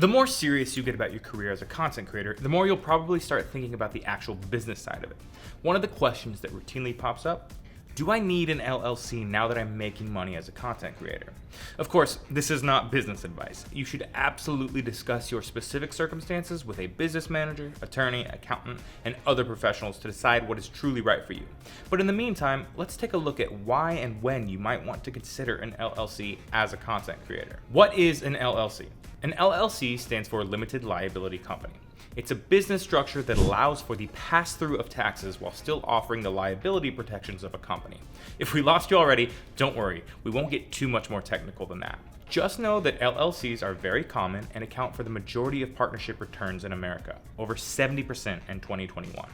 The more serious you get about your career as a content creator, the more you'll probably start thinking about the actual business side of it. One of the questions that routinely pops up: do I need an LLC now that I'm making money as a content creator? Of course, this is not business advice. You should absolutely discuss your specific circumstances with a business manager, attorney, accountant, and other professionals to decide what is truly right for you. But in the meantime, let's take a look at why and when you might want to consider an LLC as a content creator. What is an LLC? An LLC stands for Limited Liability Company. It's a business structure that allows for the pass-through of taxes while still offering the liability protections of a company. If we lost you already, don't worry, we won't get too much more technical than that. Just know that LLCs are very common and account for the majority of partnership returns in America, over 70% in 2021.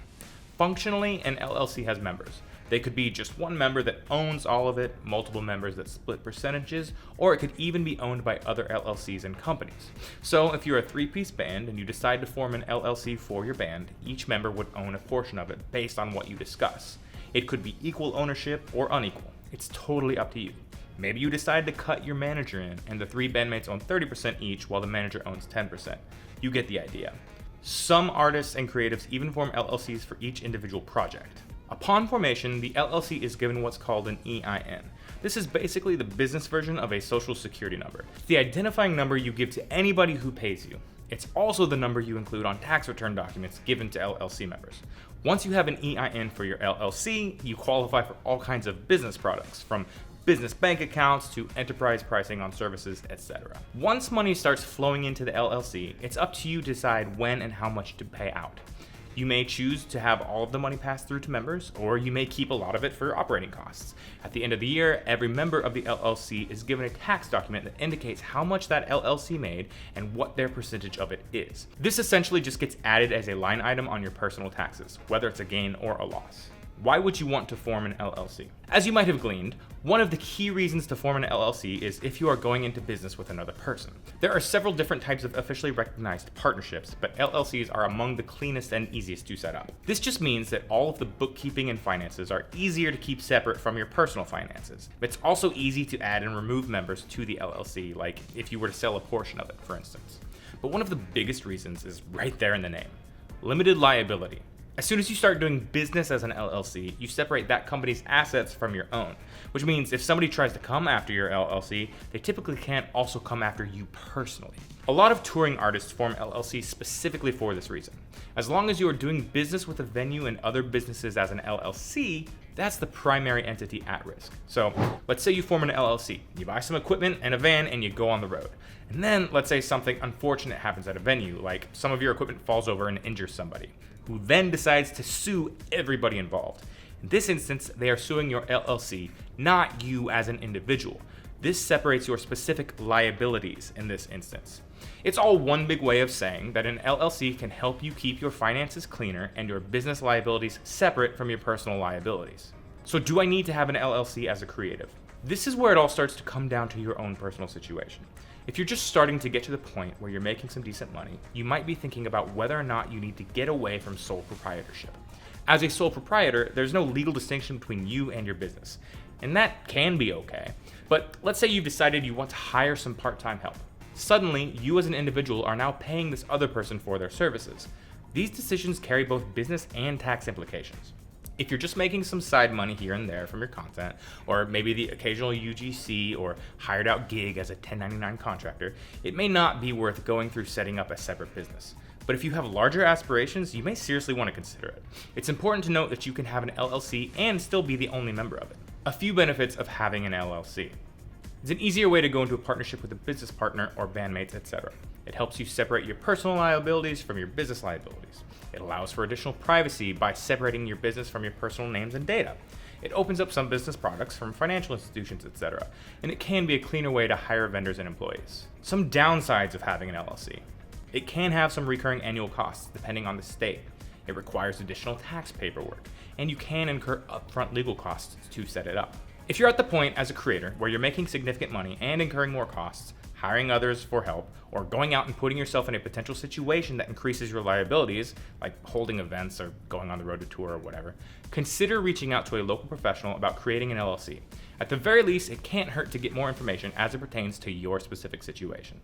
Functionally, an LLC has members. They could be just one member that owns all of it, multiple members that split percentages, or it could even be owned by other LLCs and companies. So if you're a three-piece band and you decide to form an LLC for your band, each member would own a portion of it based on what you discuss. It could be equal ownership or unequal. It's totally up to you. Maybe you decide to cut your manager in and the three bandmates own 30% each while the manager owns 10%. You get the idea. Some artists and creatives even form LLCs for each individual project. Upon formation, the LLC is given what's called an EIN. This is basically the business version of a social security number. It's the identifying number you give to anybody who pays you. It's also the number you include on tax return documents given to LLC members. Once you have an EIN for your LLC, you qualify for all kinds of business products, from business bank accounts to enterprise pricing on services, etc. Once money starts flowing into the LLC, it's up to you to decide when and how much to pay out. You may choose to have all of the money pass through to members, or you may keep a lot of it for operating costs. At the end of the year, every member of the LLC is given a tax document that indicates how much that LLC made and what their percentage of it is. This essentially just gets added as a line item on your personal taxes, whether it's a gain or a loss. Why would you want to form an LLC? As you might have gleaned, one of the key reasons to form an LLC is if you are going into business with another person. There are several different types of officially recognized partnerships, but LLCs are among the cleanest and easiest to set up. This just means that all of the bookkeeping and finances are easier to keep separate from your personal finances. It's also easy to add and remove members to the LLC, like if you were to sell a portion of it, for instance. But one of the biggest reasons is right there in the name: limited liability. As soon as you start doing business as an LLC, you separate that company's assets from your own, which means if somebody tries to come after your LLC, they typically can't also come after you personally. A lot of touring artists form LLCs specifically for this reason. As long as you are doing business with a venue and other businesses as an LLC, that's the primary entity at risk. So let's say you form an LLC, you buy some equipment and a van and you go on the road. And then let's say something unfortunate happens at a venue, like some of your equipment falls over and injures somebody, who then decides to sue everybody involved. In this instance, they are suing your LLC, not you as an individual. This separates your specific liabilities in this instance. It's all one big way of saying that an LLC can help you keep your finances cleaner and your business liabilities separate from your personal liabilities. So do I need to have an LLC as a creative? This is where it all starts to come down to your own personal situation. If you're just starting to get to the point where you're making some decent money, you might be thinking about whether or not you need to get away from sole proprietorship. As a sole proprietor, there's no legal distinction between you and your business, and that can be okay. But let's say you've decided you want to hire some part-time help. Suddenly, you as an individual are now paying this other person for their services. These decisions carry both business and tax implications. If you're just making some side money here and there from your content, or maybe the occasional UGC or hired out gig as a 1099 contractor, it may not be worth going through setting up a separate business. But if you have larger aspirations, you may seriously want to consider it. It's important to note that you can have an LLC and still be the only member of it. A few benefits of having an LLC. It's an easier way to go into a partnership with a business partner or bandmates, etc. It helps you separate your personal liabilities from your business liabilities. It allows for additional privacy by separating your business from your personal names and data. It opens up some business products from financial institutions, etc. And it can be a cleaner way to hire vendors and employees. Some downsides of having an LLC. It can have some recurring annual costs depending on the state. It requires additional tax paperwork, and you can incur upfront legal costs to set it up. If you're at the point as a creator where you're making significant money and incurring more costs, hiring others for help, or going out and putting yourself in a potential situation that increases your liabilities, like holding events or going on the road to tour or whatever, consider reaching out to a local professional about creating an LLC. At the very least, it can't hurt to get more information as it pertains to your specific situation.